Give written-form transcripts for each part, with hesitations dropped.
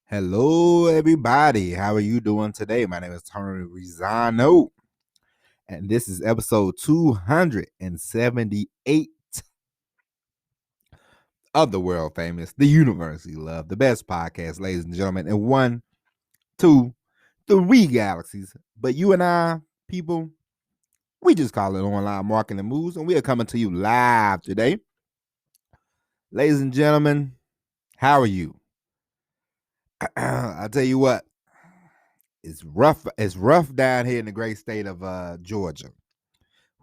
Hello, everybody. How are you doing today? My name is Tony Rizano, and this is episode 278 of the world famous, the University Love, the best podcast, ladies and gentlemen, in one, two, three galaxies. But you and I, people, we just call it online marketing moves, and we are coming to you live today. Ladies and gentlemen, how are you? I'll tell you what, it's rough. It's rough down here in the great state of Georgia.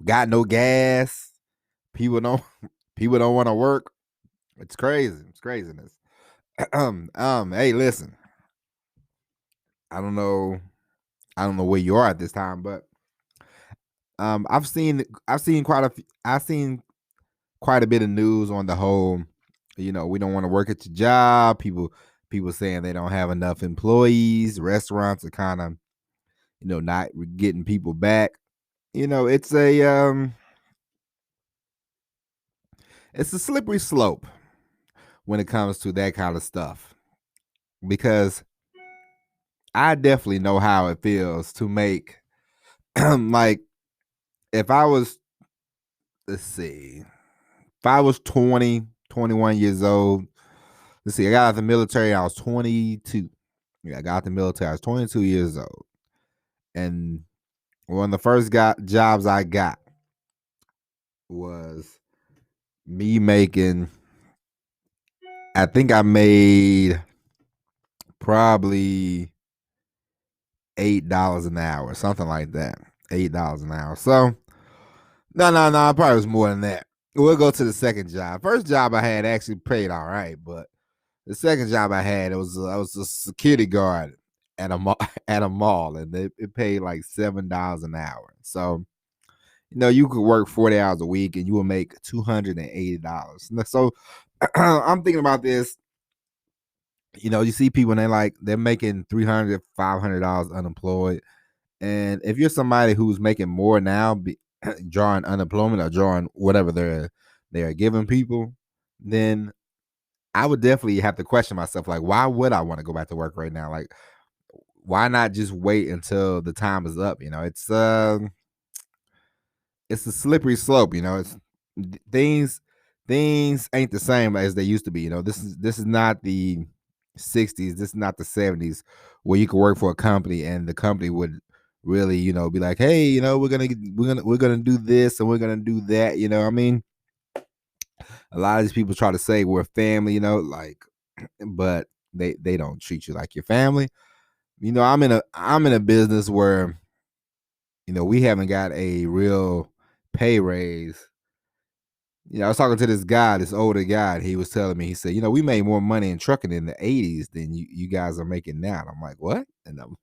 Got no gas. People don't people don't want to work. It's crazy. It's craziness. Hey, listen. I don't know. I don't know where you are at this time, but I've seen quite a bit of news on the whole. We don't want to work at your job. People saying they don't have enough employees. Restaurants are kind of not getting people back. It's a slippery slope when it comes to that kind of stuff because I definitely know how it feels to make like if I was let's see if I was 20, 21 years old. Let's see, I got out of the military, I was 22. Yeah, I got out the military, I was 22 years old. And one of the first jobs I got was me making, I think I made probably $8 an hour, something like that. $8 an hour. So no, it probably was more than that. We'll go to the second job. First job I had actually paid all right, but the second job I had, I was a security guard at a mall, at a mall, and it paid like $7 an hour. So you could work 40 hours a week and you will make $280. So I'm thinking about this. You see people and they're making $300, $500 unemployed. And if you're somebody who's making more now, drawing unemployment or drawing whatever they're giving people, then I would definitely have to question myself. Like, why would I want to go back to work right now? Like, why not just wait until the time is up? It's a slippery slope. It's things things ain't the same as they used to be. This is not the 60s. This is not the 70s where you could work for a company and the company would really be like, hey, we're gonna do this and we're gonna do that. I mean, a lot of these people try to say we're family, but they don't treat you like your family. I'm in a business where we haven't got a real pay raise. I was talking to this guy, this older guy, and he was telling me, he said, we made more money in trucking in the 80s than you guys are making now. And I'm like, what? And I'm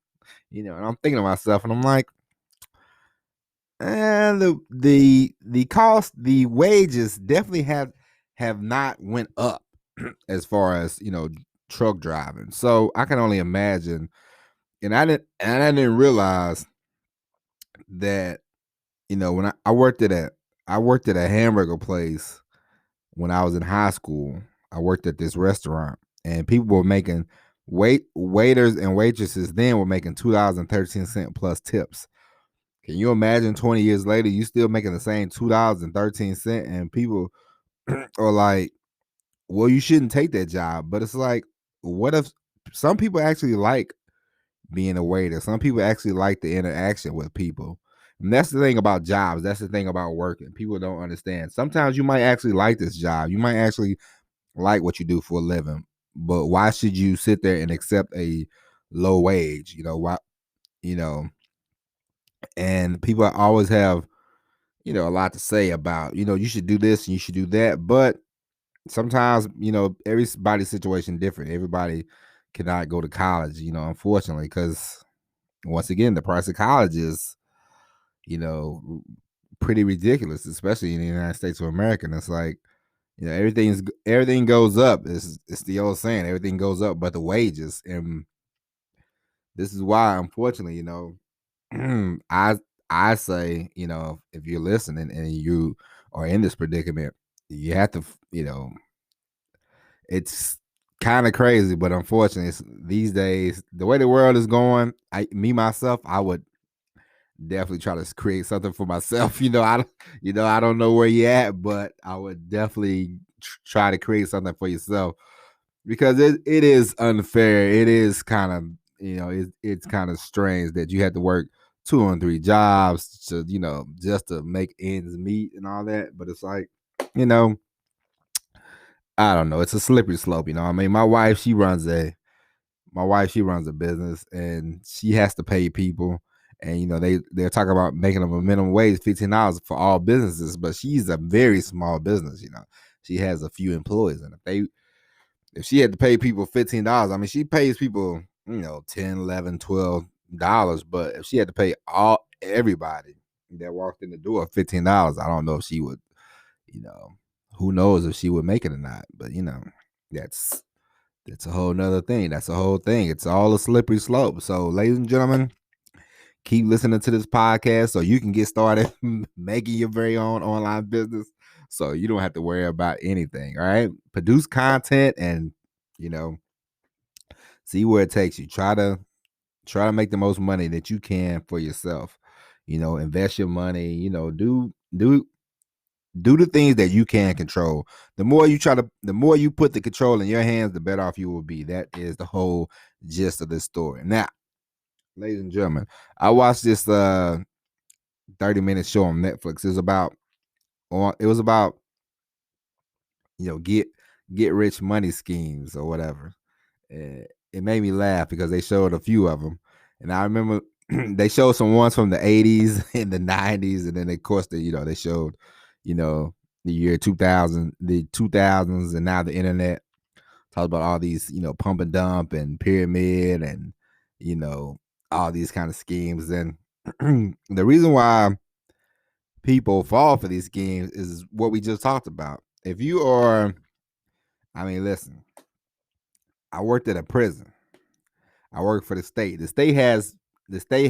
thinking to myself, and I'm like, and the cost, the wages definitely have not went up as far as truck driving. So I can only imagine, and I didn't realize that when I worked at a hamburger place when I was in high school. I worked at this restaurant, and people were making waiters and waitresses then were making $2.13 plus tips. Can you imagine 20 years later you still making the same $2.13 and people are like, well, you shouldn't take that job. But it's like, what if some people actually like being a waiter? Some people actually like the interaction with people. And that's the thing about jobs. That's the thing about working. People don't understand. Sometimes you might actually like this job. You might actually like what you do for a living. But why should you sit there and accept a low wage? Why you know, and people always have, a lot to say about, you should do this and you should do that. But sometimes, everybody's situation different. Everybody cannot go to college, unfortunately, because once again, the price of college is, you know, pretty ridiculous, especially in the United States of America. And it's like, everything goes up. It's the old saying, everything goes up but the wages. And this is why, unfortunately, I I say, if you're listening and you are in this predicament, you have to, it's kind of crazy, but unfortunately, these days, the way the world is going, myself, I would definitely try to create something for myself. I don't know where you at, but I would definitely try to create something for yourself because it is unfair. It is kind of it's kind of strange that you had to work 2 and 3 jobs to just to make ends meet and all that. But it's like you know I don't know. It's a slippery slope. I mean, my wife she runs a business and she has to pay people. And they're talking about making them a minimum wage $15 for all businesses, but she's a very small business. She has a few employees, and if she had to pay people $15, I mean, she pays people 10, 11, $12. But if she had to pay everybody that walked in the door $15, I don't know if she would. You know, who knows if she would make it or not? But that's that's a whole nother thing. That's a whole thing. It's all a slippery slope. So, ladies and gentlemen, keep listening to this podcast so you can get started making your very own online business. So you don't have to worry about anything. All right. Produce content and you know, see where it takes you. Try to make the most money that you can for yourself. Invest your money, do the things that you can control. The more you put the control in your hands, the better off you will be. That is the whole gist of this story. Now, ladies and gentlemen, I watched this 30-minute show on Netflix. It was about get rich money schemes or whatever. It made me laugh because they showed a few of them, and I remember they showed some ones from the 80s and the 90s, and then of course they showed you know the year 2000, the 2000s, and now the internet. Talks about all these pump and dump and pyramid and you know all these kind of schemes. And the reason why people fall for these schemes is what we just talked about. If you are, I mean, listen, I worked at a prison. I work for the state. The state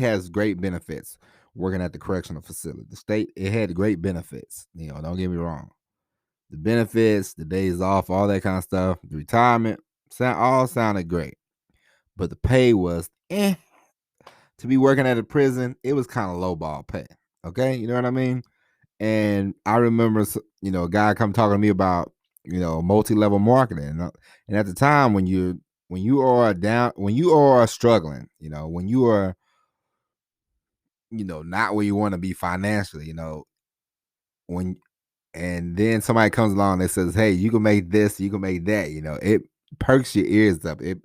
has great benefits working at the correctional facility. The state, it had great benefits. Don't get me wrong. The benefits, the days off, all that kind of stuff, the retirement, all sounded great. But the pay was to be working at a prison. It was kind of low ball pay. Okay, you know what I mean? And I remember, a guy come talking to me about, multi-level marketing. And at the time, when you are struggling, when you are, not where you want to be financially, when, and then somebody comes along that says, "Hey, you can make this, you can make that," it perks your ears up. It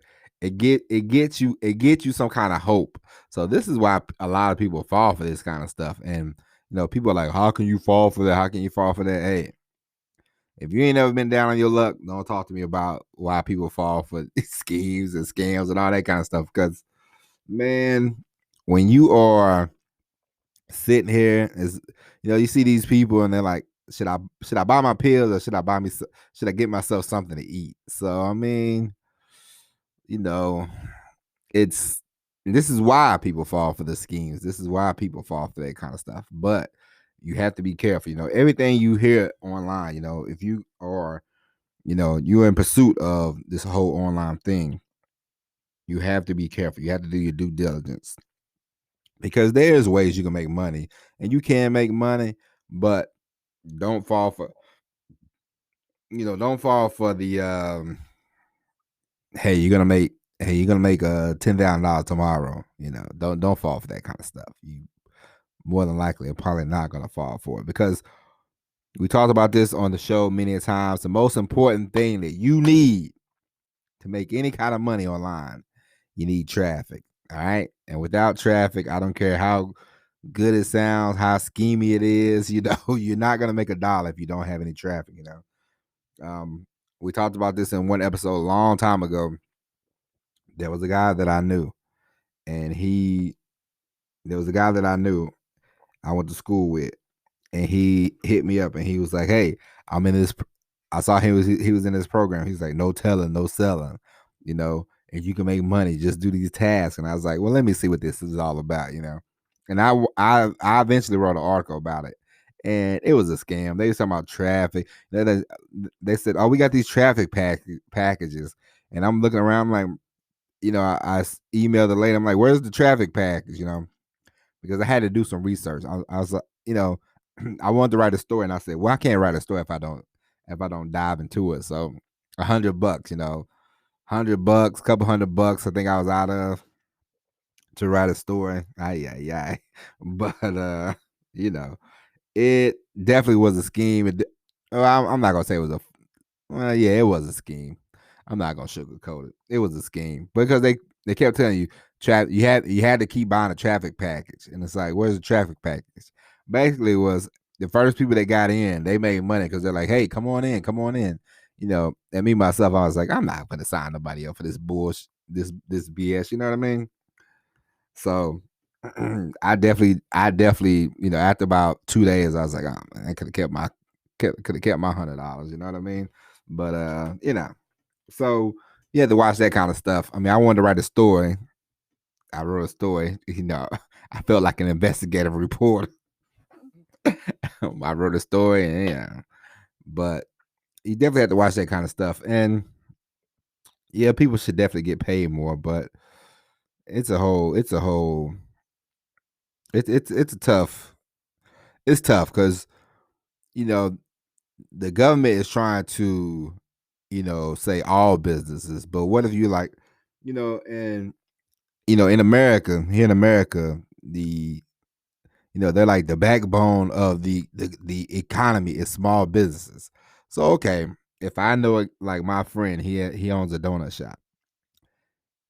gets you some kind of hope. So this is why a lot of people fall for this kind of stuff. And people are like, "How can you fall for that? How can you fall for that?" Hey, if you ain't never been down on your luck, don't talk to me about why people fall for schemes and scams and all that kind of stuff. Because man, when you are sitting here, is you see these people and they're like, should I buy my pills or should I get myself something to eat? So I mean, you know, it's this is why people fall for the schemes. This is why people fall for that kind of stuff. But you have to be careful. Everything you hear online, if you are, you're in pursuit of this whole online thing, you have to be careful. You have to do your due diligence because there's ways you can make money and you can make money, but don't fall for, don't fall for the, hey, you're gonna make $10,000 tomorrow. Don't fall for that kind of stuff. You more than likely are probably not gonna fall for it because we talked about this on the show many times. The most important thing that you need to make any kind of money online, you need traffic. All right. And without traffic, I don't care how good it sounds, how schemy it is, you're not gonna make a dollar if you don't have any traffic. We talked about this in one episode a long time ago. There was a guy that I knew, and there was a guy that I knew I went to school with, and he hit me up and he was like, "Hey, I'm in this." I saw he was in this program. He's like, "No telling, no selling," and you can make money. Just do these tasks. And I was like, "Well, let me see what this is all about." And I eventually wrote an article about it, and it was a scam. They were talking about traffic. They said, "Oh, we got these traffic packages, And I'm looking around, I'm like, I emailed the lady. I'm like, "Where's the traffic package?" Because I had to do some research. I was, I wanted to write a story, and I said, "Well, I can't write a story if I don't dive into it." So, $100, $100, couple $100. I think I was out of to write a story. Ay. But you know, it definitely was a scheme. I'm not gonna say it was a. Well, yeah, it was a scheme. I'm not gonna sugarcoat it. It was a scheme because they kept telling you you had to keep buying a traffic package, and it's like, where's the traffic package? Basically, it was the first people that got in, they made money because they're like, hey, come on in, come on in. And me myself, I was like, I'm not gonna sign nobody up for this bullshit, this BS. You know what I mean? So I definitely, after about 2 days, I was like, oh man, I could have kept my $100. You know what I mean? But so you had to watch that kind of stuff. I mean, I wanted to write a story. I wrote a story. I felt like an investigative reporter. I wrote a story, and but you definitely have to watch that kind of stuff. And yeah, people should definitely get paid more, but it's a tough. It's tough because you know the government is trying to, say all businesses, but what if you like, and in America, here in America, they're like the backbone of the economy is small businesses. So okay, if I know it, like my friend, he owns a donut shop,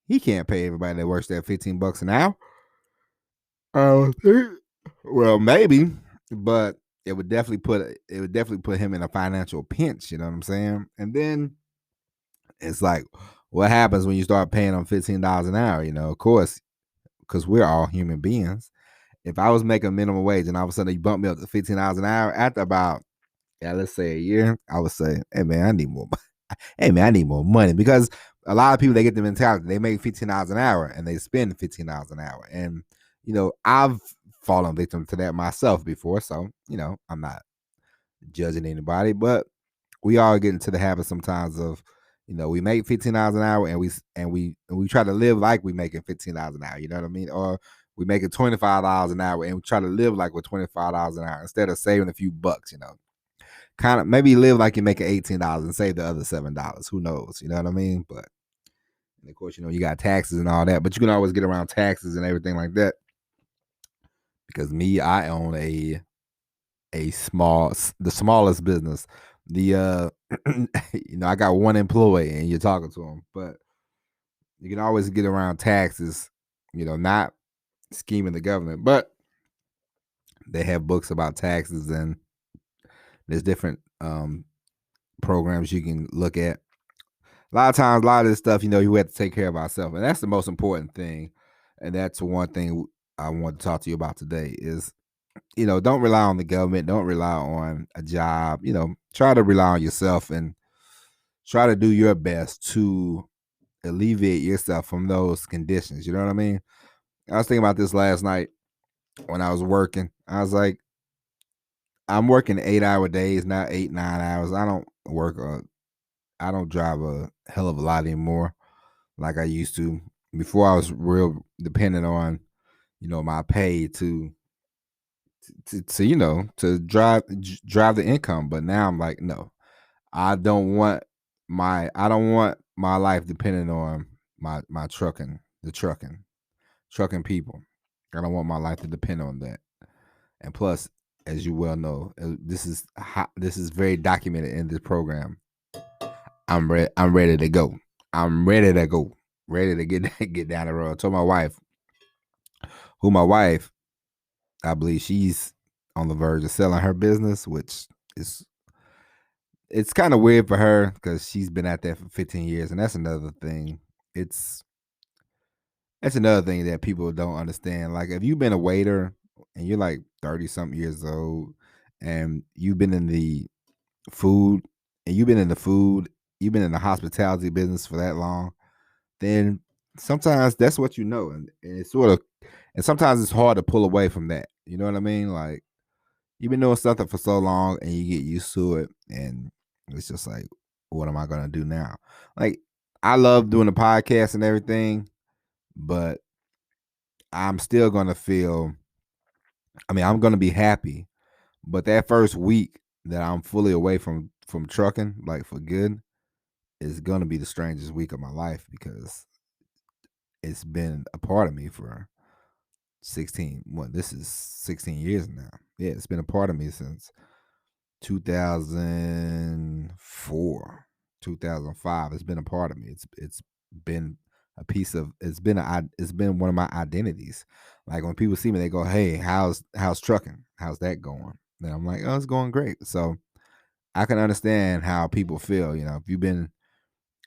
he can't pay everybody that works there $15 an hour. Uh, well, maybe, but it would definitely put him in a financial pinch. You know what I'm saying? And then it's like, what happens when you start paying them $15 an hour? Of course, because we're all human beings. If I was making minimum wage and all of a sudden you bump me up to $15 an hour after about, yeah, let's say a year, I would say, hey man, I need more. Hey man, I need more money because a lot of people, they get the mentality they make $15 an hour and they spend $15 an hour, and I've fallen victim to that myself before. So I'm not judging anybody, but we all get into the habit sometimes of, we make $15 an hour and we try to live like we making $15 an hour. You know what I mean? Or we make it $25 an hour and we try to live like we're $25 an hour instead of saving a few bucks. Kind of maybe live like you're making $18 and save the other $7. Who knows? You know what I mean? But and of course, you got taxes and all that, but you can always get around taxes and everything like that. Because me, I own the smallest business. The I got one employee and you're talking to him, but you can always get around taxes, not scheming the government, but they have books about taxes, and there's different programs you can look at. A lot of times, a lot of this stuff, you have to take care of ourselves, and that's the most important thing. And that's one thing I want to talk to you about today is, don't rely on the government, don't rely on a job. Try to rely on yourself and try to do your best to alleviate yourself from those conditions. You know what I mean? I was thinking about this last night when I was working. I was like, I'm working 8-hour days, not 8, 9 hours. I don't drive a hell of a lot anymore like I used to. Before, I was real dependent on, my pay to drive the income. But now I'm like, no, I don't want my life dependent on my trucking people. I don't want my life to depend on that. And plus, as you well know, this is very documented in this program. I'm ready to go. I'm ready to go. Ready to get down the road. I told my wife, I believe she's on the verge of selling her business, which is it's kind of weird for her because she's been at that for 15 years, and that's another thing. It's That's another thing that people don't understand. Like, if you've been a waiter and you're like 30 something years old, and you've been in the food, and you've been in the hospitality business for that long, then sometimes that's what and it's and sometimes it's hard to pull away from that. You know what I mean? Like, you've been doing something for so long and you get used to it, and it's just like, what am I gonna do now? Like, I love doing the podcast and everything, but I'm still gonna feel. I mean, I'm gonna be happy, but that first week that I'm fully away from trucking, like for good, is gonna be the strangest week of my life because it's been a part of me for 16. Well, this is 16 years now. Yeah, it's been a part of me since 2004, 2005. It's been a part of me. It's been a piece of. It's been one of my identities. Like when people see me, they go, "Hey, how's trucking? How's that going?" And I'm like, "Oh, it's going great." So I can understand how people feel. If you've been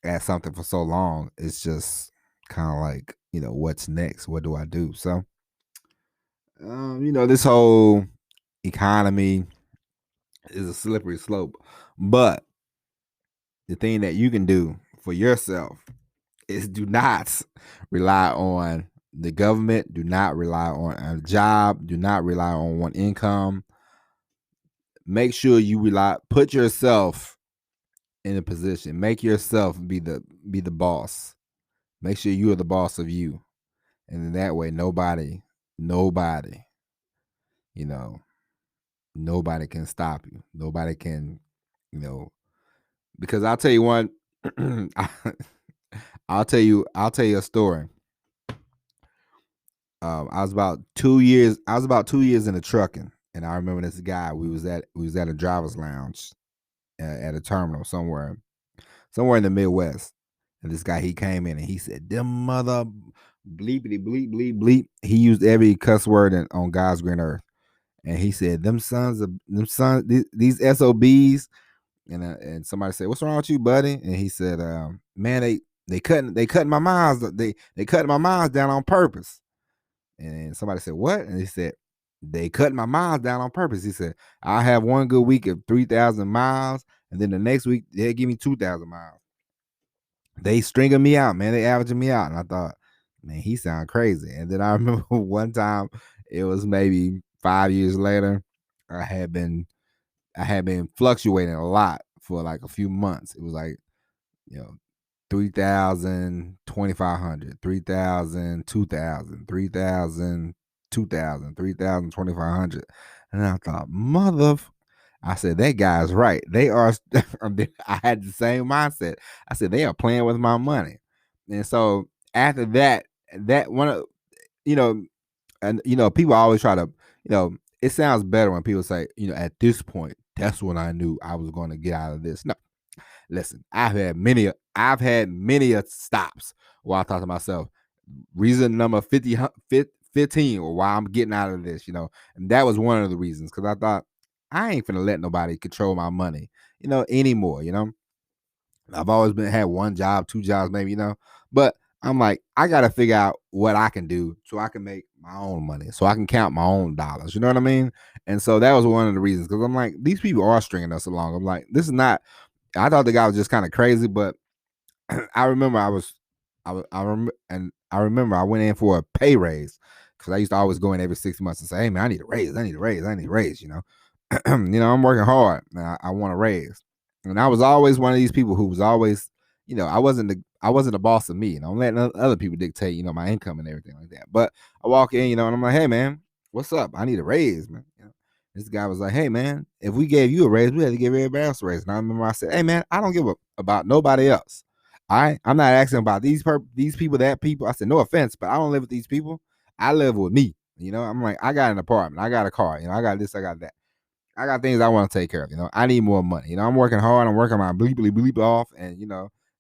at something for so long, it's just kind of like, what's next? What do I do? So, this whole economy is a slippery slope. But the thing that you can do for yourself is do not rely on the government, do not rely on a job, do not rely on one income. Make sure you put yourself in a position. Make yourself be the boss. Make sure you are the boss of you. And then that way nobody, you know, nobody can stop you. Nobody can, you know, because I'll tell you one, I'll tell you a story. I was about 2 years. I was about 2 years into trucking, and I remember this guy. We was at a driver's lounge at a terminal somewhere in the Midwest, and this guy he came in and he said, "Them mother bleepity bleep bleep bleep." He used every cuss word on God's green earth, and he said, these SOBs." And somebody said, "What's wrong with you, buddy?" And he said, "Man, they cutting my miles. They cutting my miles down on purpose." And somebody said, "What?" And he said, "They cut my miles down on purpose." He said, "I have one good week of 3,000 miles, and then the next week they'll give me 2,000 miles. They stringing me out, man. They averaging me out." And I thought, man, he sound crazy. And then I remember one time, it was maybe 5 years later, I had been fluctuating a lot for like a few months. It was like, you know, 3,000, 2,500, 3,000, 2,000, 3,000, 2,000, 3,000, 2,500. And I thought, I said, that guy's right. They are, I had the same mindset. I said, they are playing with my money. And so after that one of, you know, and, people always try to, it sounds better when people say, at this point, that's when I knew I was going to get out of this. No, listen, I've had many stops where I thought to myself, reason number 15 or why I'm getting out of this, and that was one of the reasons, because I thought I ain't finna let nobody control my money, anymore. I've always had one job, two jobs, maybe, but I'm like, I gotta figure out what I can do so I can make my own money, so I can count my own dollars. You know what I mean? And so that was one of the reasons, because I'm like, these people are stringing us along. I'm like, this is not. I thought the guy was just kind of crazy, but I remember I remember I went in for a pay raise, because I used to always go in every 6 months and say, "Hey man, I need a raise. I need a raise. I need a raise." I'm working hard. And I want a raise, and I was always one of these people who was always, I wasn't the boss of me. I'm letting other people dictate, my income and everything like that. But I walk in, and I'm like, "Hey man, what's up? I need a raise, man." This guy was like, "Hey man, if we gave you a raise, we had to give everybody else a raise." And I remember I said, "Hey man, I don't give about nobody else. I'm not asking about these people, that people." I said, "No offense, but I don't live with these people. I live with me." I'm like, I got an apartment, I got a car, I got this, I got that. I got things I want to take care of. I need more money. I'm working hard. I'm working my bleeply bleep off. And,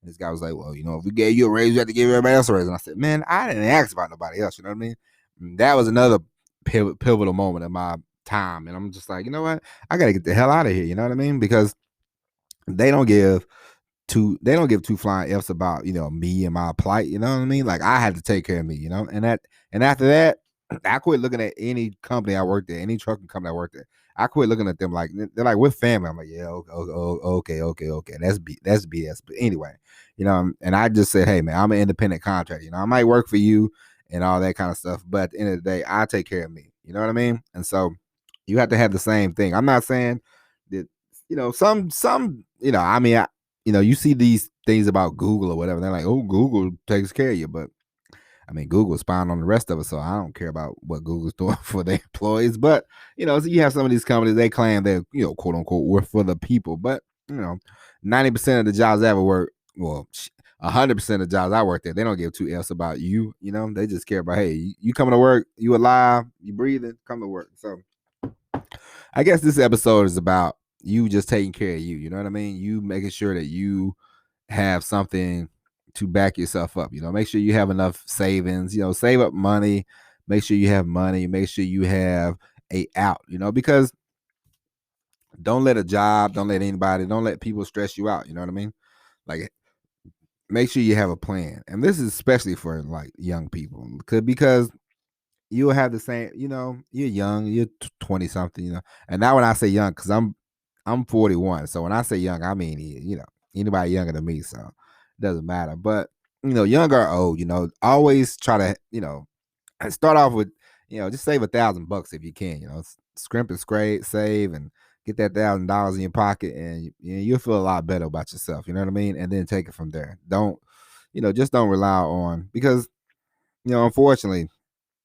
this guy was like, "Well, if we gave you a raise, you have to give everybody else a raise." And I said, "Man, I didn't ask about nobody else." You know what I mean? And that was another pivotal moment in my time. And I'm just like, you know what? I got to get the hell out of here. You know what I mean? Because they don't give two flying f's about, me and my plight. You know what I mean? Like, I had to take care of me, and after that, I quit looking at any company I worked at, any trucking company I worked at. I quit looking at them like they're like, we're family. I'm like, yeah, okay. That's BS. But anyway, and I just said, "Hey man, I'm an independent contractor. I might work for you and all that kind of stuff, but at the end of the day, I take care of me." You know what I mean? And so you have to have the same thing. I'm not saying that, some, I mean, you see these things about Google or whatever. They're like, oh, Google takes care of you. But I mean, Google's spying on the rest of us, so I don't care about what Google's doing for their employees. But so you have some of these companies, they claim they're quote unquote work for the people, but 90% of the jobs I ever work, well, 100% of the jobs I work at, they don't give two f's about you. They just care about, hey, you coming to work, you alive, you breathing, come to work. So I guess this episode is about you just taking care of you. You know what I mean? You making sure that you have something to back yourself up. Make sure you have enough savings. Save up money. Make sure you have money. Make sure you have a out. Because don't let a job, don't let anybody, don't let people stress you out. You know what I mean? Like, make sure you have a plan. And this is especially for like young people, because you'll have the same. You're young, you're 20 something. And now when I say young, because I'm 41, so when I say young, I mean anybody younger than me, so it doesn't matter. But young or old, always try to start off with just save $1,000 if you can. Scrimp and scrape, save, and get that $1,000 in your pocket, and you'll feel a lot better about yourself. You know what I mean? And then take it from there. Don't just don't rely on, because unfortunately,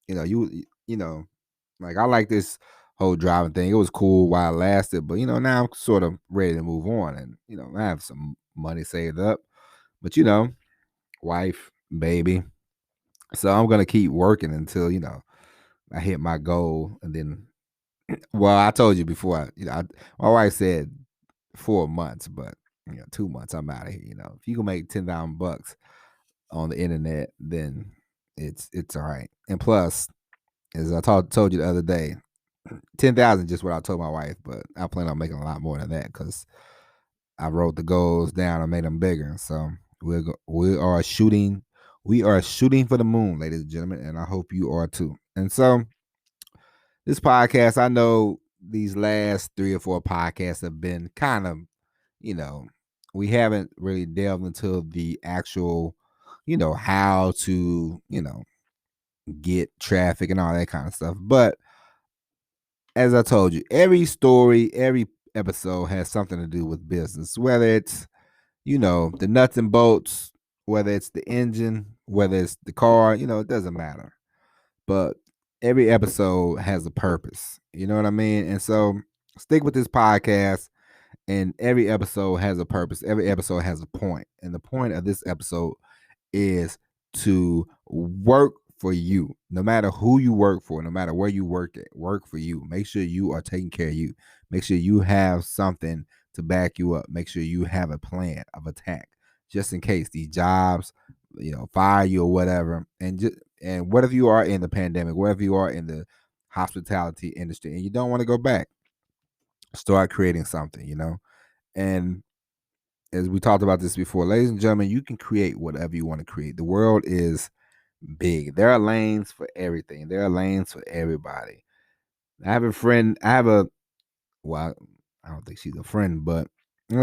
like, I like this whole driving thing. It was cool while it lasted, but now I'm sort of ready to move on, and I have some money saved up, but wife, baby, so I'm gonna keep working until I hit my goal, and then, well, I told you before, my wife said 4 months, but 2 months I'm out of here. If you can make $10,000 on the internet, then it's all right. And plus, as I told you the other day, 10,000 just what I told my wife, but I plan on making a lot more than that, because I wrote the goals down and made them bigger. So we are shooting for the moon, ladies and gentlemen, and I hope you are too. And so this podcast, I know these last 3 or 4 podcasts have been kind of, we haven't really delved into the actual, how to, get traffic and all that kind of stuff. But as I told you, every story, every episode has something to do with business, whether it's, the nuts and bolts, whether it's the engine, whether it's the car, it doesn't matter. But every episode has a purpose. You know what I mean? And so stick with this podcast, and every episode has a purpose. Every episode has a point. And the point of this episode is to work for you. No matter who you work for, no matter where you work at, work for you. Make sure you are taking care of you. Make sure you have something to back you up. Make sure you have a plan of attack, just in case these jobs, fire you or whatever. And what if you are in the pandemic? What if you are in the hospitality industry and you don't want to go back? Start creating something, And as we talked about this before, ladies and gentlemen, you can create whatever you want to create. The world is big. There are lanes for everything. There are lanes for everybody. I have a friend. Well, I don't think she's a friend, but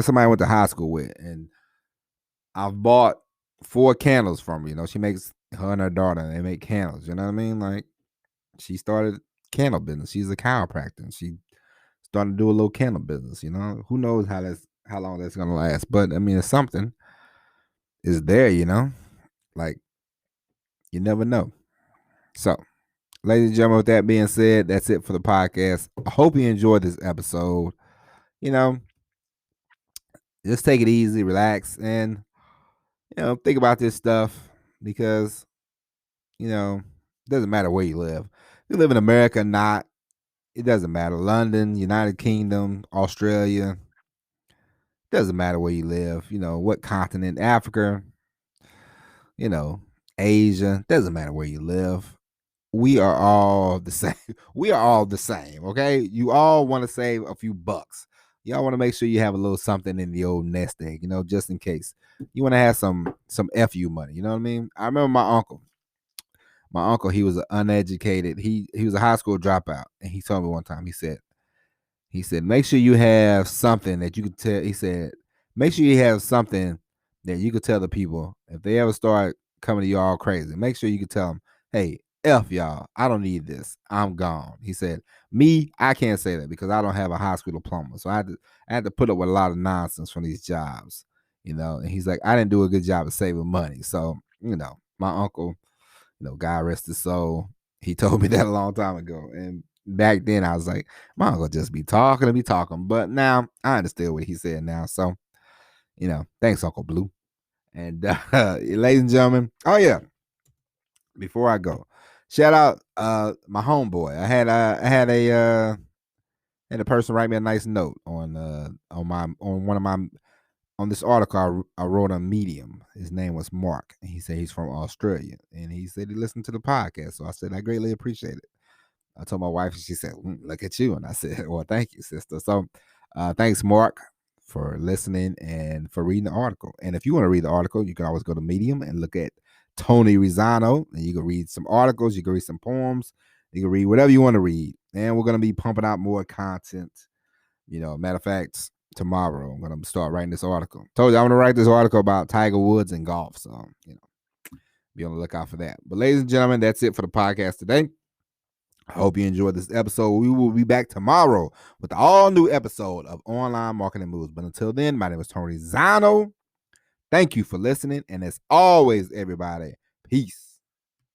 somebody I went to high school with, and I've bought 4 candles from her. She makes, her and her daughter, they make candles. You know what I mean? Like, she started candle business. She's a chiropractor, and she started to do a little candle business. Who knows how long that's gonna last? But I mean, it's something is there. Like, you never know. So, ladies and gentlemen, with that being said, that's it for the podcast. I hope you enjoyed this episode. Just take it easy, relax, and think about this stuff, because it doesn't matter where you live. If you live in America or not, it doesn't matter. London, United Kingdom, Australia, doesn't matter where you live. What continent, Africa, Asia, doesn't matter where you live. We are all the same. We are all the same, okay? You all want to save a few bucks. Y'all want to make sure you have a little something in the old nest egg, just in case. You want to have some FU money, you know what I mean? I remember my uncle. He was an uneducated. He was a high school dropout, and he told me one time, he said, make sure you have something that you could tell. He said, make sure you have something that you could tell the people if they ever start coming to you all crazy. Make sure you could tell them, hey, F y'all, I don't need this. I'm gone. He said, me, I can't say that because I don't have a high school diploma. So I had to put up with a lot of nonsense from these jobs. And he's like, I didn't do a good job of saving money. So, my uncle, God rest his soul, he told me that a long time ago. And back then I was like, my uncle just be talking and be talking. But now I understand what he said now. So, thanks, Uncle Blue. And ladies and gentlemen, oh yeah, before I go, shout out my homeboy. I had a person write me a nice note on this article I wrote on Medium. His name was Mark. And he said he's from Australia, and he said he listened to the podcast. So I said I greatly appreciate it. I told my wife, and she said, "Look at you," and I said, "Well, thank you, sister." So, thanks, Mark, for listening and for reading the article. And if you want to read the article, you can always go to Medium and look at Tony Rizzano, and you can read some articles, you can read some poems, you can read whatever you want to read. And we're gonna be pumping out more content. Matter of fact, tomorrow I'm gonna start writing this article. Told you I'm gonna write this article about Tiger Woods and golf. So, be on the lookout for that. But ladies and gentlemen, that's it for the podcast today. I hope you enjoyed this episode. We will be back tomorrow with an all new episode of Online Marketing Moves. But until then, my name is Tony Zano. Thank you for listening. And as always, everybody, peace.